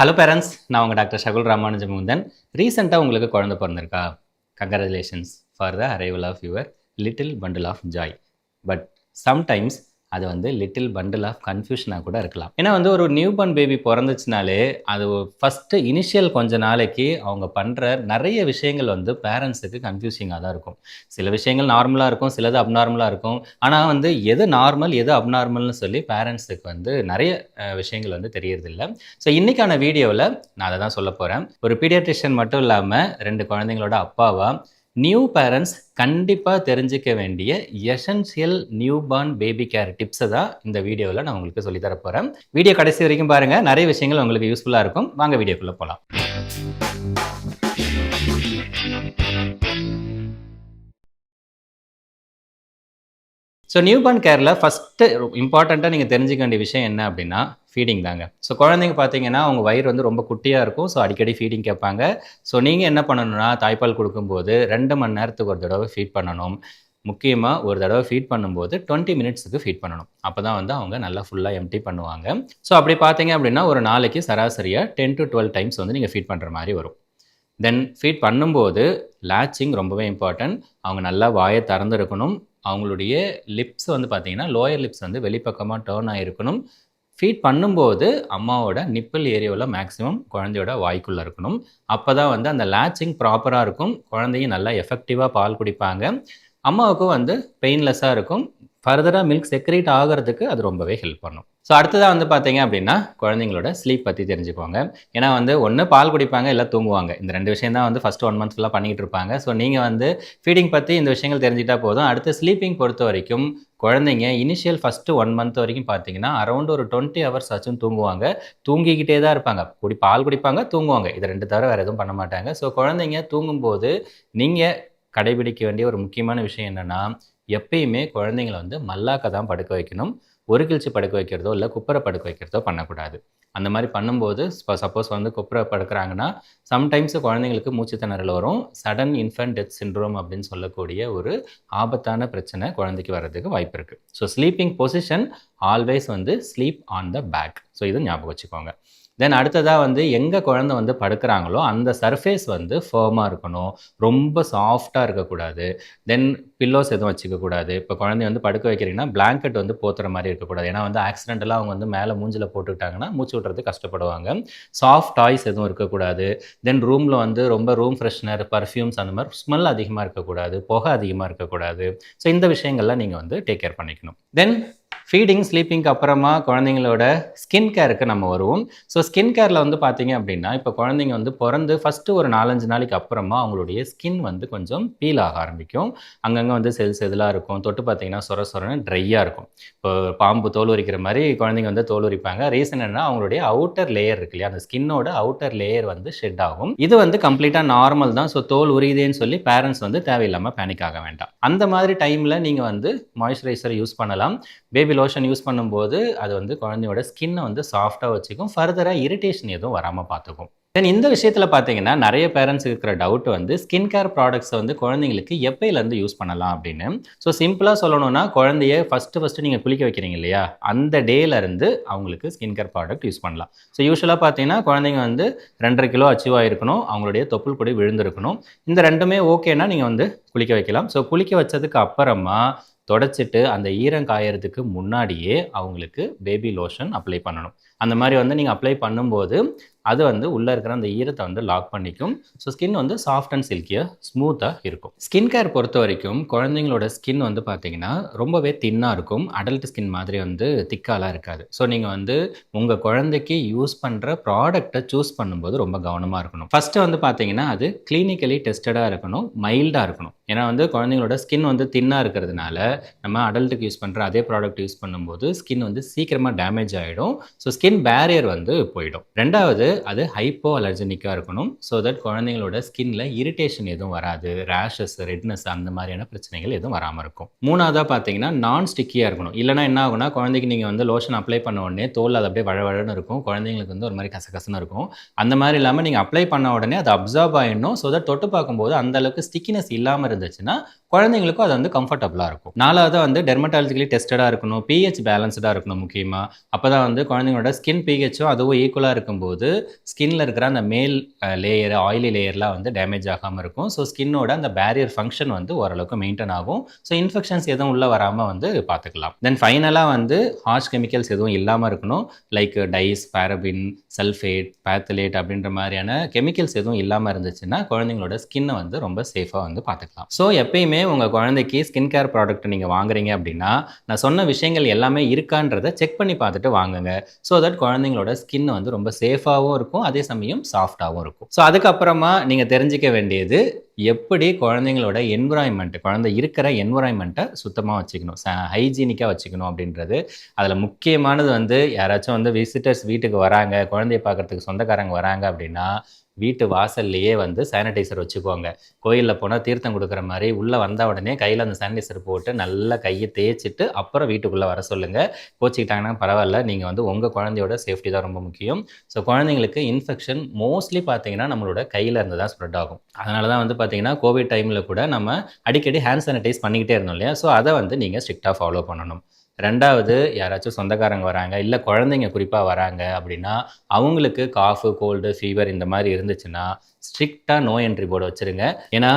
Hello parents, நான் உங்கள் doctor ஷகுல் ராமானுஜமுந்தன். ரீசெண்டாக உங்களுக்கு குழந்தை பிறந்திருக்கா? Congratulations for the arrival of your little bundle of joy. But sometimes அது லிட்டில் பண்டில் ஆஃப் கன்ஃபியூஷனாக கூட இருக்கலாம். ஏன்னா ஒரு நியூ பார்ன் பேபி பிறந்துச்சுனாலே அது ஃபஸ்ட்டு இனிஷியல் கொஞ்ச நாளைக்கு அவங்க பண்ணுற நிறைய விஷயங்கள் பேரண்ட்ஸுக்கு கன்ஃபியூசிங்காக தான் இருக்கும். சில விஷயங்கள் நார்மலாக இருக்கும், சிலது அப்நார்மலாக இருக்கும். ஆனால் எது நார்மல் எது அப்நார்மல்னு சொல்லி பேரண்ட்ஸுக்கு நிறைய விஷயங்கள் தெரியறதில்ல. ஸோ இன்றைக்கான வீடியோவில் நான் அதை தான் சொல்ல போகிறேன். ஒரு பீடியாட்ரிஷியன் மட்டும் இல்லாமல் 2 குழந்தைங்களோட அப்பாவா நியூ பேரண்ட்ஸ் கண்டிப்பாக தெரிஞ்சிக்க வேண்டிய essential new born baby care டிப்ஸை தான் இந்த வீடியோவில் நான் உங்களுக்கு சொல்லித்தர போகிறேன். வீடியோ கடைசி வரைக்கும் பாருங்கள், நிறைய விஷயங்கள் உங்களுக்கு யூஸ்ஃபுல்லாக இருக்கும். வாங்க வீடியோக்குள்ளே போகலாம். ஸோ நியூ பார்ன் கேரில் ஃபஸ்ட்டு இம்பார்ட்டண்ட்டாக நீங்கள் தெரிஞ்சிக்க வேண்டிய விஷயம் என்ன அப்படின்னா ஃபீடிங் தாங்க. ஸோ குழந்தைங்க பார்த்தீங்கன்னா அவங்க வயிறு ரொம்ப குட்டியாக இருக்கும். ஸோ அடிக்கடி ஃபீடிங் கேட்பாங்க. ஸோ நீங்கள் என்ன பண்ணணும்னா தாய்ப்பால் கொடுக்கும்போது 2 மணி நேரத்துக்கு ஒரு தடவை ஃபீட் பண்ணணும். முக்கியமாக ஒரு தடவை ஃபீட் பண்ணும்போது 20 மினிட்ஸுக்கு ஃபீட் பண்ணணும். அப்போ தான் அவங்க நல்லா ஃபுல்லாக எம்டி பண்ணுவாங்க. ஸோ அப்படி பார்த்தீங்க அப்படின்னா ஒரு நாளைக்கு சராசரியாக 10 to 12 டைம்ஸ் நீங்கள் ஃபீட் பண்ணுற மாதிரி வரும். தென் ஃபீட் பண்ணும்போது லேச்சிங் ரொம்பவே இம்பார்ட்டன்ட். அவங்க நல்லா வாயை திறந்துருக்கணும். அவங்களுடைய லிப்ஸ் பார்த்தீங்கன்னா லோயர் லிப்ஸ் வெளிப்பக்கமாக டேர்ன் ஆகிருக்கணும். ஃபீட் பண்ணும்போது அம்மாவோட நிப்பிள் ஏரியாவில் மேக்ஸிமம் குழந்தையோட வாய்க்குள்ளே இருக்கணும். அப்போ தான் அந்த லேச்சிங் ப்ராப்பராக இருக்கும். குழந்தையும் நல்லா எஃபெக்டிவாக பால் குடிப்பாங்க. அம்மாவுக்கும் பெயின்லெஸ்ஸாக இருக்கும். ஃபர்தராக மில்க் செக்ரேட் ஆகிறதுக்கு அது ரொம்பவே ஹெல்ப் பண்ணும். ஸோ அடுத்ததாக பார்த்தீங்க அப்படின்னா குழந்தைங்களோட ஸ்லீப் பற்றி தெரிஞ்சுக்கோங்க. ஏன்னா ஒன்று பால் குடிப்பாங்க, இல்லை தூங்குவாங்க. இந்த 2 விஷயம் தான் ஃபஸ்ட்டு 1 மந்த் ஃபுல்லாக பண்ணிகிட்டு இருப்பாங்க. ஸோ நீங்கள் ஃபீடிங் பற்றி இந்த விஷயங்கள் தெரிஞ்சுக்கிட்டா போதும். அடுத்து ஸ்லீப்பிங் பொறுத்த வரைக்கும் குழந்தைங்க இனிஷியல் ஃபஸ்ட்டு 1 மந்த் வரைக்கும் பார்த்தீங்கன்னா அரௌண்ட் ஒரு 20 ஹவர்ஸ் ஆச்சும் தூங்குவாங்க. தூங்கிக்கிட்டே தான் இருப்பாங்க. பால் குடிப்பாங்க, தூங்குவாங்க. இது 2 தவிர வேறு எதுவும் பண்ண மாட்டாங்க. ஸோ குழந்தைங்க தூங்கும்போது நீங்கள் கடைபிடிக்க வேண்டிய ஒரு முக்கியமான விஷயம் என்னென்னா எப்பயுமே குழந்தைங்களை மல்லாக்க தான் படுக்க வைக்கணும். ஒரு கிழிச்சு படுக்க வைக்கிறதோ இல்லை குப்புரை படுக்க வைக்கிறதோ பண்ணக்கூடாது. அந்த மாதிரி பண்ணும்போது சப்போஸ் குப்புரை படுக்கிறாங்கன்னா சம்டைம்ஸ் குழந்தைங்களுக்கு மூச்சு திணறல் வரும். சடன் இன்ஃபன்ட் டெத் சிண்ட்ரோம் அப்படின்னு சொல்லக்கூடிய ஒரு ஆபத்தான பிரச்சனை குழந்தைக்கு வர்றதுக்கு வாய்ப்பு இருக்குது. So sleeping position always sleep on the back. So இது ஞாபகம் வச்சுக்கோங்க. தென் அடுத்ததாக எங்கே குழந்தை படுக்கிறாங்களோ அந்த சர்ஃபேஸ் ஃபேர்மாக இருக்கணும். ரொம்ப சாஃப்டாக இருக்கக்கூடாது. தென் பில்லோஸ் எதுவும் வச்சுக்கக்கூடாது. இப்போ குழந்தைய படுக்க வைக்கிறீங்கன்னா பிளாங்கெட் போத்துற மாதிரி இருக்கக்கூடாது. ஏன்னா ஆக்சிடென்டலாக அவங்க மேலே மூஞ்சில் போட்டுக்கிட்டாங்கன்னா மூச்சு விட்றது கஷ்டப்படுவாங்க. சாஃப்ட் டாய்ஸ் எதுவும் இருக்கக்கூடாது. தென் ரூமில் ரொம்ப ரூம் ஃப்ரெஷ்னர், பர்ஃப்யூம்ஸ் அந்த மாதிரி ஸ்மெல் அதிகமாக இருக்கக்கூடாது. புகை அதிகமாக இருக்கக்கூடாது. ஸோ இந்த விஷயங்கள்லாம் நீங்கள் டேக் கேர் பண்ணிக்கணும். தென் ஃபீடிங் ஸ்லீப்பிங்க்கு அப்புறமா குழந்தைங்களோட ஸ்கின் கேருக்கு நம்ம வருவோம். ஸோ ஸ்கின் கேரில் பார்த்தீங்க அப்படின்னா இப்போ குழந்தைங்க பிறந்து ஃபஸ்ட்டு ஒரு 4-5 நாளைக்கு அப்புறமா அவங்களுடைய ஸ்கின் கொஞ்சம் பீல் ஆக ஆரம்பிக்கும். அங்கங்கே செல்ஸ் இதெல்லாம் இருக்கும். தொட்டு பார்த்தீங்கன்னா சொர சொரன்னு ட்ரையாக இருக்கும். இப்போ பாம்பு தோல் உரிக்கிற மாதிரி குழந்தைங்க தோல் உரிப்பாங்க. ரீசன் என்னன்னா அவங்களுடைய அவுட்டர் லேயர் இருக்கு இல்லையா, அந்த ஸ்கின்னோட அவுட்டர் லேயர் ஷெட் ஆகும். இது கம்ப்ளீட்டாக நார்மல் தான். ஸோ தோல் உரியுதேன்னு சொல்லி பேரண்ட்ஸ் தேவையில்லாமல் பேனிக் ஆக வேண்டாம். அந்த மாதிரி டைமில் நீங்கள் மாய்ஸ்சரைசர் யூஸ் பண்ணலாம். பேபி லோஷன் யூஸ் பண்ணும்போது அது குழந்தையோட ஸ்கின்னை சாஃப்டாக வச்சுக்கும். ஃபர்தராக இரிட்டேஷன் எதுவும் வராமல் பார்த்துக்கும். தென் இந்த விஷயத்தில் பார்த்தீங்கன்னா நிறைய பேரண்ட்ஸ் இருக்கிற டவுட் ஸ்கின் கேர் ப்ராடக்ட்ஸை குழந்தைங்களுக்கு எப்பயிலேருந்து யூஸ் பண்ணலாம் அப்படின்னு. ஸோ சிம்பிளாக சொல்லணும்னா குழந்தைய ஃபஸ்ட்டு நீங்கள் குளிக்க வைக்கிறீங்க இல்லையா, அந்த டேலேருந்து அவங்களுக்கு ஸ்கின் கேர் ப்ராடக்ட் யூஸ் பண்ணலாம். ஸோ யூஸ்வலாக பார்த்தீங்கன்னா குழந்தைங்க 2.5 கிலோ அச்சீவ் ஆகிருக்கணும். அவங்களுடைய தொப்புள் கொடி விழுந்திருக்கணும். இந்த ரெண்டுமே ஓகேனா நீங்கள் குளிக்க வைக்கலாம். ஸோ குளிக்க வச்சதுக்கு அப்புறமா தொடச்சிட்டு அந்த ஈரம் காயறதுக்கு முன்னாடியே அவங்களுக்கு பேபி லோஷன் அப்ளை பண்ணணும். அந்த மாதிரி நீங்கள் அப்ளை பண்ணும்போது அது உள்ளே இருக்கிற அந்த ஈரத்தை லாக் பண்ணிக்கும். ஸோ ஸ்கின் சாஃப்ட் அண்ட் சில்கியாக ஸ்மூத்தாக இருக்கும். ஸ்கின் கேர் பொறுத்த வரைக்கும் குழந்தைங்களோட ஸ்கின் பார்த்தீங்கன்னா ரொம்பவே தின்னாக இருக்கும். அடல்ட் ஸ்கின் மாதிரி திக்காலாம் இருக்காது. ஸோ நீங்கள் உங்கள் குழந்தைக்கு யூஸ் பண்ணுற ப்ராடக்டை சூஸ் பண்ணும்போது ரொம்ப கவனமாக இருக்கணும். ஃபஸ்ட்டு பார்த்தீங்கன்னா அது கிளினிக்கலி டெஸ்டடாக இருக்கணும், மைல்டாக இருக்கணும். ஏன்னா குழந்தைங்களோட ஸ்கின் தின்னாக இருக்கிறதுனால நம்ம அடல்ட்டுக்கு யூஸ் பண்ணுற அதே ப்ராடக்ட் யூஸ் பண்ணும்போது ஸ்கின் சீக்கிரமாக டேமேஜ் ஆகிடும். ஸோ ஸ்கின் பேரியர் போயிடும். ரெண்டாவது அது ஹைப்போ அலர்ஜெனிக்காக இருக்கணும். ஸோ தட் குழந்தைங்களோட ஸ்கின்ல இரிட்டேஷன் எதுவும் வராது. ரேஷஸ், ரெட்னஸ் அந்த மாதிரியான பிரச்சனைகள் எதுவும் வராமல் இருக்கும். மூணாவதாக பார்த்தீங்கன்னா நான் ஸ்டிக்கியாக இருக்கணும். இல்லைனா என்ன ஆகுனா குழந்தைக்கு நீங்கள் லோஷன் அப்ளை பண்ண உடனே தோல் அது அப்படியே வழவழன்னு இருக்கும். குழந்தைங்களுக்கு ஒரு மாதிரி கசகசன்னு இருக்கும். அந்த மாதிரி இல்லாமல் நீங்கள் அப்ளை பண்ண உடனே அது அப்சர்வ் ஆகிடணும். ஸோ தட் தொட்டு பார்க்கும்போது அந்த அளவுக்கு ஸ்டிக்கினஸ் இல்லாமல் இருந்துச்சுன்னா குழந்தைங்களுக்கும் அது கம்ஃபர்டபுளாக இருக்கும். நாலாவது டெர்மட்டாலஜிக்கலி டெஸ்டடாக இருக்கணும். பிஹெச் பேலன்ஸ்டாக இருக்கணும் முக்கியமாக. அப்போ தான் குழந்தைங்களோட ஸ்கின் பிஹெச்சும் அதுவும் ஈக்குவலாக இருக்கும்போது ஸ்கின்ல இருக்கிற அந்த மேல் லேயர் ஆயிலி லேயர்லாம் வந்து டேமேஜ் ஆகாமல் இருக்கும். ஸோ ஸ்கின்னோட அந்த பேரியர் ஃபங்க்ஷன் வந்து ஓரளவுக்கு மெயின்டைன் ஆகும். ஸோ இன்ஃபெக்ஷன்ஸ் எதுவும் உள்ளே வராமல் வந்து பார்த்துக்கலாம். தென் ஃபைனலாக வந்து ஹார்ஷ் கெமிக்கல்ஸ் எதுவும் இல்லாமல் இருக்கணும். லைக் டைஸ், பாரபின், சல்ஃபேட், பேத்தலேட் அப்படின்ற மாதிரியான கெமிக்கல்ஸ் எதுவும் இல்லாமல் இருந்துச்சுன்னா குழந்தைங்களோட ஸ்கின்னை வந்து ரொம்ப சேஃபாக வந்து பார்த்துக்கலாம். ஸோ எப்பயுமே உங்கள் குழந்தைக்கு ஸ்கின் கேர் ப்ராடக்ட் நீங்கள் வாங்குறீங்க அப்படின்னா நான் சொன்ன விஷயங்கள் எல்லாமே இருக்கான்றதை செக் பண்ணி பார்த்துட்டு வாங்குங்க. ஸோ தட் குழந்தைங்களோட ஸ்கின் வந்து ரொம்ப சேஃபாகவும் இருக்கும், அதே சமயம் சாஃப்டாகவும் இருக்கும். ஸோ அதுக்கப்புறமா நீங்கள் தெரிஞ்சிக்க வேண்டியது எப்படி குழந்தைங்களோட என்விரான்மெண்ட், குழந்தை இருக்கிற என்விரான்மெண்ட்டை சுத்தமாக வச்சுக்கணும், ஹைஜீனிக்காக வச்சுக்கணும் அப்படின்றது. அதில் முக்கியமானது வந்து யாராச்சும் வந்து விசிட்டர்ஸ் வீட்டுக்கு வராங்க, குழந்தைய பார்க்குறதுக்கு சொந்தக்காரங்க வராங்க அப்படின்னா வீட்டு வாசல்லையே வந்து சானிடைசர் வச்சுக்கோங்க. கோயிலில் போனால் தீர்த்தம் கொடுக்குற மாதிரி உள்ளே வந்த உடனே கையில் அந்த சானிடைசர் போட்டு நல்லா கையை தேய்ச்சிட்டு அப்புறம் வீட்டுக்குள்ளே வர சொல்லுங்கள். கோச்சிக்கிட்டாங்கன்னா பரவாயில்ல, நீங்கள் வந்து உங்கள் குழந்தையோட சேஃப்டி தான் ரொம்ப முக்கியம். ஸோ குழந்தைங்களுக்கு இன்ஃபெக்ஷன் மோஸ்ட்லி பார்த்தீங்கன்னா நம்மளோட கையில் இருந்து தான் ஸ்ப்ரெட் ஆகும். அதனால தான் வந்து பார்த்தீங்கன்னா கோவிட் டைமில் கூட நம்ம அடிக்கடி ஹேண்ட் சானிடைஸ் பண்ணிக்கிட்டே இருந்தோம் இல்லையா? ஸோ அதை வந்து நீங்கள் ஸ்ட்ரிக்டாக ஃபாலோ பண்ணணும். ரெண்டாவது, யாராச்சும் சொந்தக்காரங்க வராங்க, இல்லை குழந்தைங்க குறிப்பாக வராங்க அப்படின்னா அவங்களுக்கு காஃபு, கோல்டு, ஃபீவர் இந்த மாதிரி இருந்துச்சுன்னா ஸ்ட்ரிக்டாக நோ என்ட்ரி போர்டு வச்சுருங்க. ஏன்னா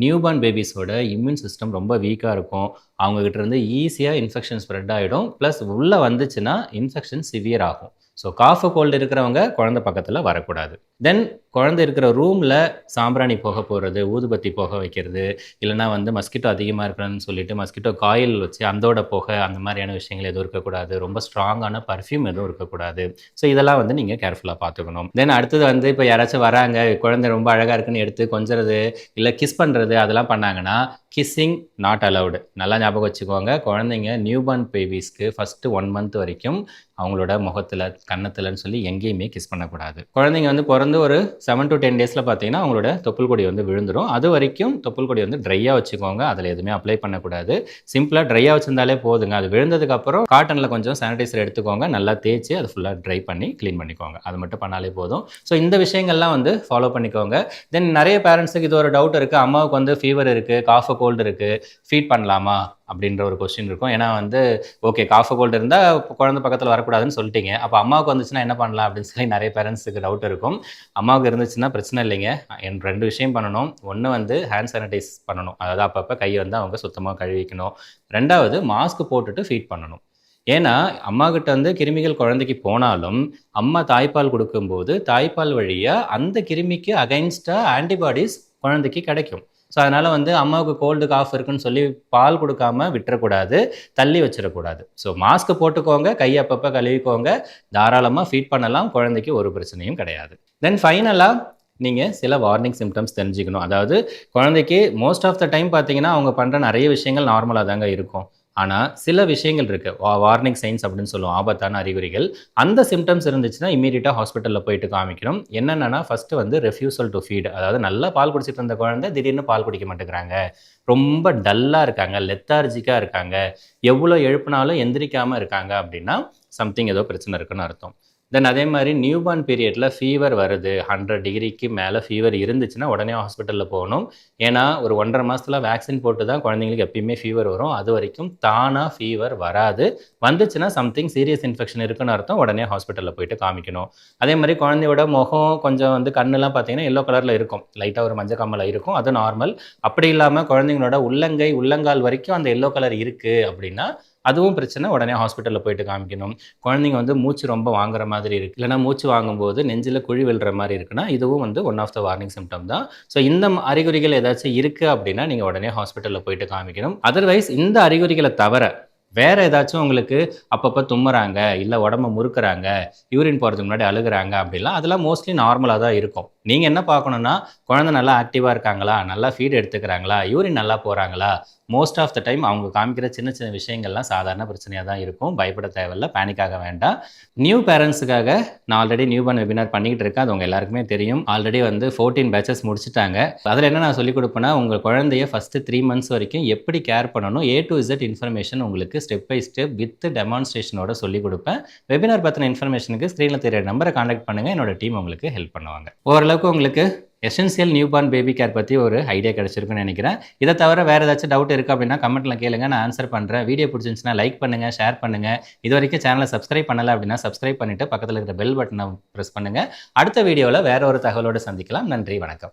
நியூபார்ன் பேபிஸோட இம்யூன் சிஸ்டம் ரொம்ப வீக்காக இருக்கும். அவங்ககிட்ட இருந்து ஈஸியாக இன்ஃபெக்ஷன் ஸ்ப்ரெட் ஆகிடும். ப்ளஸ் உள்ளே வந்துச்சுன்னா இன்ஃபெக்ஷன் சிவியர் ஆகும். ஸோ காஃபு, கோல்டு இருக்கிறவங்க குழந்தை பக்கத்தில் வரக்கூடாது. தென் குழந்தை இருக்கிற ரூமில் சாம்பிராணி போக போடுறது, ஊதுபத்தி போக வைக்கிறது, இல்லைனா வந்து மஸ்கிட்டோ அதிகமாக இருக்கிறன்னு சொல்லிட்டு மஸ்கிட்டோ காயில் வச்சு அந்தோட போக அந்த மாதிரியான விஷயங்கள் எதுவும் இருக்கக்கூடாது. ரொம்ப ஸ்ட்ராங்கான பர்ஃப்யூம் எதுவும் இருக்கக்கூடாது. ஸோ இதெல்லாம் வந்து நீங்கள் கேர்ஃபுல்லாக பார்த்துக்கணும். தென் அடுத்தது வந்து இப்போ யாராச்சும் வராங்க, குழந்தை ரொம்ப அழகாக இருக்குன்னு எடுத்து கொஞ்சறது இல்லை கிஸ் பண்ணுறது அதெல்லாம் பண்ணாங்கன்னா கிஸ்ஸிங் நாட் அலவுடு. நல்லா ஞாபகம் வச்சுக்கோங்க. குழந்தைங்க நியூபார்ன் பேபிஸ்க்கு ஃபஸ்ட்டு 1 மந்த் வரைக்கும் அவங்களோட முகத்தில், கன்னத்துலன்னு சொல்லி எங்கேயுமே கிஸ் பண்ணக்கூடாது. குழந்தைங்க வந்து பிறந்து ஒரு 7 to 10 டேஸில் பார்த்தீங்கன்னா அவங்களோட தொப்புள் கொடி வந்து விழுந்துடும். அது வரைக்கும் தொப்புள் கொடி வந்து ட்ரையாக வச்சுக்கோங்க. அதில் எதுவுமே அப்ளை பண்ணக்கூடாது. சிம்பிளாக ட்ரையாக வச்சுருந்தாலே போதுங்க. அது விழுந்ததுக்கப்புறம் காட்டனில் கொஞ்சம் சானிடைசர் எடுத்துக்கோங்க, நல்லா தேய்ச்சி அதை ஃபுல்லாக ட்ரை பண்ணி க்ளீன் பண்ணிக்கோங்க. அது மட்டும் பண்ணாலே போதும். ஸோ இந்த விஷயங்கள்லாம் வந்து ஃபாலோ பண்ணிக்கோங்க. தென் நிறைய பேரண்ட்ஸுக்கு இது ஒரு டவுட் இருக்குது. அம்மாவுக்கு வந்து ஃபீவர் இருக்குது, காஃபு, கோல்டு இருக்குது, ஃபீட் பண்ணலாமா அப்படின்ற ஒரு கொஸ்டின் இருக்கும். ஏன்னா வந்து ஓகே, காஃபு, கோல்டு இருந்தால் குழந்தை பக்கத்தில் வரக்கூடாதுன்னு சொல்லிட்டீங்க, அப்போ அம்மாவுக்கு வந்துச்சுன்னா என்ன பண்ணலாம் அப்படின்னு சொல்லி நிறைய பேரண்ட்ஸுக்கு டவுட் இருக்கும். அம்மாவுக்கு இருந்துச்சுன்னா பிரச்சனை இல்லைங்க. 2 விஷயம் பண்ணணும். ஒன்று வந்து ஹேண்ட் சானிடைஸ் பண்ணணும், அதாவது அப்பப்போ கையை வந்து அவங்க சுத்தமாக கழுவிக்கணும். 2வது மாஸ்க் போட்டுட்டு ஃபீட் பண்ணணும். ஏன்னா அம்மாக்கிட்ட வந்து கிருமிகள் குழந்தைக்கு போனாலும் அம்மா தாய்ப்பால் கொடுக்கும்போது தாய்ப்பால் வழியாக அந்த கிருமிக்கு அகைன்ஸ்டாக ஆன்டிபாடிஸ் குழந்தைக்கு கிடைக்கும். ஸோ அதனால் வந்து அம்மாவுக்கு கோல்டு, காஃப் இருக்குன்னு சொல்லி பால் கொடுக்காம விட்டுறக்கூடாது, தள்ளி வச்சிடக்கூடாது. ஸோ மாஸ்க் போட்டுக்கோங்க, கையை அப்பப்போ கழுவிக்கோங்க, தாராளமாக ஃபீட் பண்ணலாம், குழந்தைக்கு ஒரு பிரச்சனையும் கிடையாது. தென் ஃபைனலாக நீங்கள் சில வார்னிங் சிம்டம்ஸ் தெரிஞ்சுக்கணும். அதாவது குழந்தைக்கு மோஸ்ட் ஆஃப் த டைம் பார்த்தீங்கன்னா அவங்க பண்ணுற நிறைய விஷயங்கள் நார்மலாக தாங்க இருக்கும். ஆனால் சில விஷயங்கள் இருக்குது, வார்னிங் சைன்ஸ் அப்படின்னு சொல்லுவோம், ஆபத்தான அறிகுறிகள். அந்த சிம்டம்ஸ் இருந்துச்சுன்னா இமீடியட்டாக ஹாஸ்பிட்டலில் போயிட்டு காமிக்கணும். என்னென்னா ஃபஸ்ட்டு வந்து ரெஃப்யூசல் டு ஃபீட், அதாவது நல்லா பால் குடிச்சிட்டு இருந்த குழந்தை திடீர்னு பால் குடிக்க மாட்டேங்கிறாங்க, ரொம்ப டல்லாக இருக்காங்க, லெத்தார்ஜிக்காக இருக்காங்க, எவ்வளோ எழுப்பினாலும் எந்திரிக்காமல் இருக்காங்க அப்படின்னா சம்திங் ஏதோ பிரச்சனை இருக்குன்னு அர்த்தம். தென் அதே மாதிரி நியூபார்ன் பீரியடில் ஃபீவர் வருது, 100 டிகிரிக்கு மேலே ஃபீவர் இருந்துச்சுன்னா உடனே ஹாஸ்பிட்டலில் போகணும். ஏன்னா ஒரு 1.5 மாதத்தில் வேக்சின் போட்டு தான் குழந்தைங்களுக்கு எப்பயுமே ஃபீவர் வரும். அது வரைக்கும் தானாக ஃபீவர் வராது. வந்துச்சுன்னா சம்திங் சீரியஸ் இன்ஃபெக்ஷன் இருக்குன்னு அர்த்தம். உடனே ஹாஸ்பிட்டலில் போயிட்டு காமிக்கணும். அதே மாதிரி குழந்தையோட முகம் கொஞ்சம் வந்து கண்ணெலாம் பார்த்தீங்கன்னா எல்லோ கலரில் இருக்கும், லைட்டாக ஒரு மஞ்சள் காமலை இருக்கும், அது நார்மல். அப்படி இல்லாமல் குழந்தைங்களோட உள்ளங்கை, உள்ளங்கால் வரைக்கும் அந்த எல்லோ கலர் இருக்குது அப்படின்னா அதுவும் பிரச்சனை. உடனே ஹாஸ்பிட்டலில் போயிட்டு காமிக்கணும். குழந்தைங்க வந்து மூச்சு ரொம்ப வாங்குற மாதிரி இருக்குது, இல்லைனா மூச்சு வாங்கும்போது நெஞ்சில் குழி விழுற மாதிரி இருக்குன்னா இதுவும் வந்து one of the warning symptom தான். ஸோ இந்த அறிகுறிகள் ஏதாச்சும் இருக்குது அப்படின்னா நீங்கள் உடனே ஹாஸ்பிட்டலில் போயிட்டு காமிக்கணும். அதர்வைஸ் இந்த அறிகுறிகளை தவிர வேறு ஏதாச்சும் உங்களுக்கு அப்பப்போ தும்முறாங்க, இல்லை உடம்பை முறுக்குறாங்க, யூரின் போகிறதுக்கு முன்னாடி அழுகுறாங்க அப்படிலாம், அதெல்லாம் மோஸ்ட்லி நார்மலாக தான் இருக்கும். நீங்கள் என்ன பார்க்கணுன்னா குழந்தை நல்லா ஆக்டிவாக இருக்காங்களா, நல்லா ஃபீட் எடுத்துக்கிறாங்களா, யூரின் நல்லா போகிறாங்களா. மோஸ்ட் ஆஃப் த டைம் அவங்க காமிக்கிற சின்ன சின்ன விஷயங்கள்லாம் சாதாரண பிரச்சனையாக தான் இருக்கும். பயப்பட தேவையில்லை, பேனிக் ஆக வேண்டாம். நியூ பேரண்ட்ஸுக்காக நான் ஆல்ரெடி நியூபார்ன் வெபினார் பண்ணிக்கிட்டு இருக்கேன், அது உங்கள் எல்லாருக்குமே தெரியும். ஆல்ரெடி வந்து 14 பேச்சஸ் முடிச்சுட்டாங்க. அதில் என்ன நான் சொல்லிக் கொடுப்பேன்னா, உங்கள் குழந்தைய ஃபஸ்ட்டு 3 மந்த்ஸ் வரைக்கும் எப்படி கேர் பண்ணணும், A to Z இன்ஃபர்மேஷன் உங்களுக்கு ஸ்டெப் பை ஸ்டெப் வித் டெமான்ஸ்ட்ரேஷனோட சொல்லிக் கொடுப்பேன். வெபினார் பற்றின இன்ஃபர்மேஷனுக்கு ஸ்க்ரீனில் தெரிய நம்பரை கான்டாக்ட் பண்ணுங்கள், என்னோட டீம் உங்களுக்கு ஹெல்ப் பண்ணுவாங்க. ஓரளவுக்கு உங்களுக்கு எசென்சியல் நியூபார்ன் பேபி கேர் பற்றி ஒரு ஐடியா கிடைச்சிருக்குன்னு நினைக்கிறேன். இதை தவிர வேறு ஏதாச்சும் டவுட் இருக்குது அப்படின்னா கமெண்ட்டில் கேளுங்க, நான் ஆன்சர் பண்ணுறேன். வீடியோ பிடிச்சிருந்துச்சுன்னா லைக் பண்ணுங்கள், ஷேர் பண்ணுங்கள். இது வரைக்கும் சேனலை சப்ஸ்கிரைப் பண்ணலை அப்படின்னா சப்ஸ்கிரைப் பண்ணிவிட்டு பக்கத்தில் இருக்கிற பெல் பட்டனை ப்ரெஸ் பண்ணுங்கள். அடுத்த வீடியோவில் வேற ஒரு தகவலோடு சந்திக்கலாம். நன்றி, வணக்கம்.